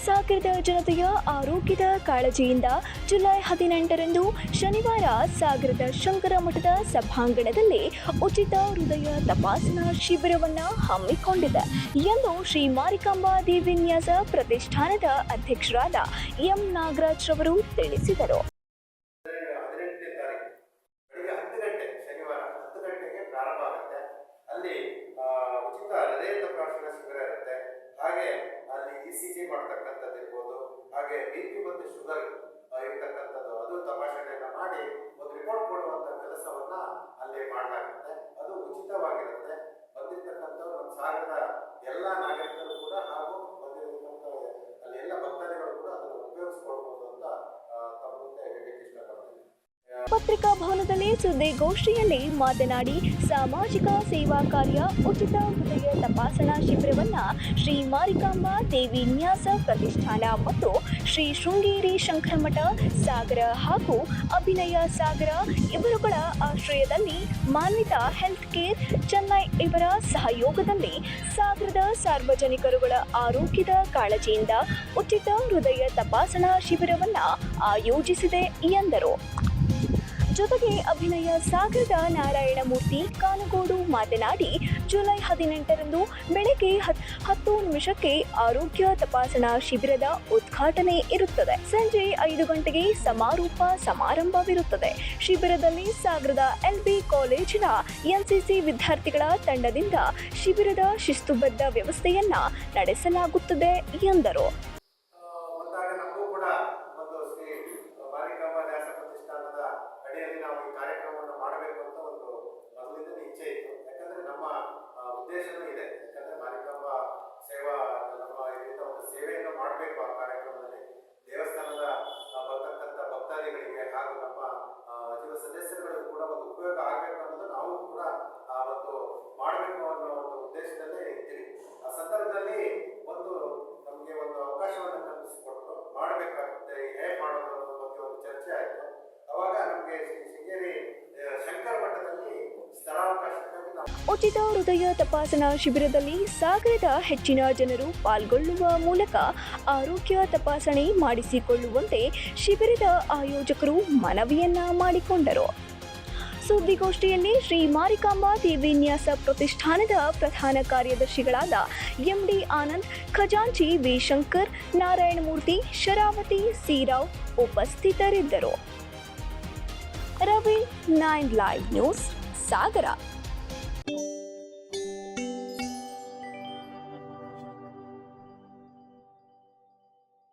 ಸಾಗರದ ಜನತೆಯ ಆರೋಗ್ಯದ ಕಾಳಜಿಯಿಂದ ಜುಲೈ 18ರಂದು ಶನಿವಾರ ಸಾಗರದ ಶಂಕರ ಮಠದ ಸಭಾಂಗಣದಲ್ಲಿ ಉಚಿತ ಹೃದಯ ತಪಾಸಣಾ ಶಿಬಿರವನ್ನು ಹಮ್ಮಿಕೊಂಡಿದೆ ಎಂದು ಶ್ರೀ ಮಾರಿಕಾಂಬಾ ದೇವಿನ್ಯಾಸ ಪ್ರತಿಷ್ಠಾನದ ಅಧ್ಯಕ್ಷರಾದ ಎಂ ನಾಗರಾಜ್ ರವರು ತಿಳಿಸಿದರು. ಉಚಿತ ಹೃದಯ ತಪಾಸಣಾ ಶಿಬಿರ ಇರುತ್ತೆ. ಹಾಗೆ ಅಲ್ಲಿ ECG ಮಾಡ್ತಕ್ಕಂಥದ್ದು ಇರ್ಬೋದು, ಹಾಗೆ BP ಮತ್ತು ಶುಗರ್ ಇರ್ತಕ್ಕಂಥದ್ದು ಅದು ತಪಾಸಣೆಯನ್ನು ಮಾಡಿ ಒಂದು ರಿಪೋರ್ಟ್ ಕೊಡುವಂಥ ಕೆಲಸವನ್ನ ಅಲ್ಲಿ ಮಾಡಲಾಗುತ್ತೆ. ಅದು ಉಚಿತವಾಗಿರುತ್ತೆ. ಬಂದಿರ್ತಕ್ಕಂಥವ್ರು ನಮ್ಮ ಸಾಗರದ ಎಲ್ಲ ನಾಗರಿಕರು ಕೂಡ ಹಾಗೂ ಬಂದಿರತಕ್ಕಂಥ ಅಲ್ಲಿ ಎಲ್ಲ ಭಕ್ತಾದಿಗಳು ಕೂಡ ಅದನ್ನು ಉಪಯೋಗಿಸ್ಕೊಳ್ಬೋದು ಅಂತ ತಮ್ಮ ಮುಂದೆ ಹೇಳಲಿಕ್ಕೆ ಇಷ್ಟಪಡ್ತೀನಿ. ಪತ್ರಿಕಾ ಭವನದಲ್ಲಿ ಸುದ್ದಿಗೋಷ್ಠಿಯಲ್ಲಿ ಮಾತನಾಡಿ ಸಾಮಾಜಿಕ ಸೇವಾ ಕಾರ್ಯ ಉಚಿತ ಹೃದಯ ತಪಾಸಣಾ ಶಿಬಿರವನ್ನ ಶ್ರೀ ಮಾರಿಕಾಂಬಾ ದೇವಿ ನ್ಯಾಸ ಪ್ರತಿಷ್ಠಾನ ಮತ್ತು ಶ್ರೀ ಶೃಂಗೇರಿ ಶಂಕರಮಠ ಸಾಗರ ಹಾಗೂ ಅಭಿನಯ ಸಾಗರ ಇವರುಗಳ ಆಶ್ರಯದಲ್ಲಿ ಮಾನ್ವಿತಾ ಹೆಲ್ತ್ ಕೇರ್ ಚೆನ್ನೈ ಇವರ ಸಹಯೋಗದಲ್ಲಿ ಸಾಗರದ ಸಾರ್ವಜನಿಕರುಗಳ ಆರೋಗ್ಯದ ಕಾಳಜಿಯಿಂದ ಉಚಿತ ಹೃದಯ ತಪಾಸಣಾ ಶಿಬಿರವನ್ನ ಆಯೋಜಿಸಿದೆ ಎಂದರು. ಜೊತೆಗೆ ಅಭಿನಯ ಸಾಗರದ ನಾರಾಯಣಮೂರ್ತಿ ಕಾನಗೋಡು ಮಾತನಾಡಿ ಜುಲೈ 18ರಂದು ಬೆಳಗ್ಗೆ 10 ಆರೋಗ್ಯ ತಪಾಸಣಾ ಶಿಬಿರದ ಉದ್ಘಾಟನೆ ಇರುತ್ತದೆ. ಸಂಜೆ 5 ಗಂಟೆಗೆ ಸಮಾರೋಪ ಸಮಾರಂಭವಿರುತ್ತದೆ. ಶಿಬಿರದಲ್ಲಿ ಸಾಗರದ LB ಕಾಲೇಜಿನ NCC ವಿದ್ಯಾರ್ಥಿಗಳ ತಂಡದಿಂದ ಶಿಬಿರದ ಶಿಸ್ತುಬದ್ಧ ವ್ಯವಸ್ಥೆಯನ್ನ ನಡೆಸಲಾಗುತ್ತದೆ ಎಂದರು. ನಾವು ಈ ಕಾರ್ಯಕ್ರಮವನ್ನು ಮಾಡಬೇಕು ಅಂತ ಒಂದು ಮೊದಲಿಂದ ಇಚ್ಛೆ ಇತ್ತು. ಯಾಕಂದ್ರೆ ನಮ್ಮ ಉದ್ದೇಶನೂ ಇದೆ. ಯಾಕಂದ್ರೆ ಮಾರಿಕಾಂಬ ಸೇವಾ ನಮ್ಮ ಇದರಿಂದ ಒಂದು ಸೇವೆಯನ್ನು ಮಾಡಬೇಕು. ಆ ಕಾರ್ಯಕ್ರಮದಲ್ಲಿ ದೇವಸ್ಥಾನದ ಬರ್ತಕ್ಕಂಥ ಭಕ್ತಾದಿಗಳಿಗೆ ಹಾಗೂ ನಮ್ಮ ಜೀವ ಸದಸ್ಯರುಗಳಿಗೂ ಕೂಡ ಒಂದು ಉಪಯೋಗ ಆಗಬೇಕು ಅನ್ನೋದು ನಾವು ಕೂಡ ಒಂದು ಮಾಡಬೇಕು ಅನ್ನೋ ಒಂದು ಉದ್ದೇಶದಲ್ಲೇ ಇರ್ತೀವಿ. ಆ ಸಂದರ್ಭದಲ್ಲಿ ನಮಗೆ ಒಂದು ಅವಕಾಶವನ್ನು ಕಲ್ಪಿಸಿಕೊಟ್ಟು ಮಾಡಬೇಕಾಗುತ್ತೆ, ಹೇಗೆ ಮಾಡೋದು ಅನ್ನೋದ್ರ ಬಗ್ಗೆ ಒಂದು ಚರ್ಚೆ ಆಯಿತು. ಅವಾಗ ನಮಗೆ ಶೃಂಗೇರಿ ಶಂಕರ ಮಠದಲ್ಲಿ ಸ್ಥಳಾವಕಾಶಕ್ಕಾಗಿ ಉಚಿತ ಹೃದಯ ತಪಾಸಣಾ ಶಿಬಿರದಲ್ಲಿ ಸಾಗರದ ಹೆಚ್ಚಿನ ಜನರು ಪಾಲ್ಗೊಳ್ಳುವ ಮೂಲಕ ಆರೋಗ್ಯ ತಪಾಸಣೆ ಮಾಡಿಸಿಕೊಳ್ಳುವಂತೆ ಶಿಬಿರದ ಆಯೋಜಕರು ಮನವಿಯನ್ನ ಮಾಡಿಕೊಂಡರು. ಸುದ್ದಿಗೋಷ್ಠಿಯಲ್ಲಿ ಶ್ರೀ ಮಾರಿಕಾಂಬಾ ದೇವಿನ್ಯಾಸ ಪ್ರತಿಷ್ಠಾನದ ಪ್ರಧಾನ ಕಾರ್ಯದರ್ಶಿಗಳಾದ MD ಆನಂದ್, ಖಜಾಂಚಿ V ಶಂಕರ್, ನಾರಾಯಣಮೂರ್ತಿ, ಶರಾವತಿ C ರಾವ್ ಉಪಸ್ಥಿತರಿದ್ದರು. ರವಿ 9 ಲೈವ್ ನ್ಯೂಸ್ ಸಾಗರ.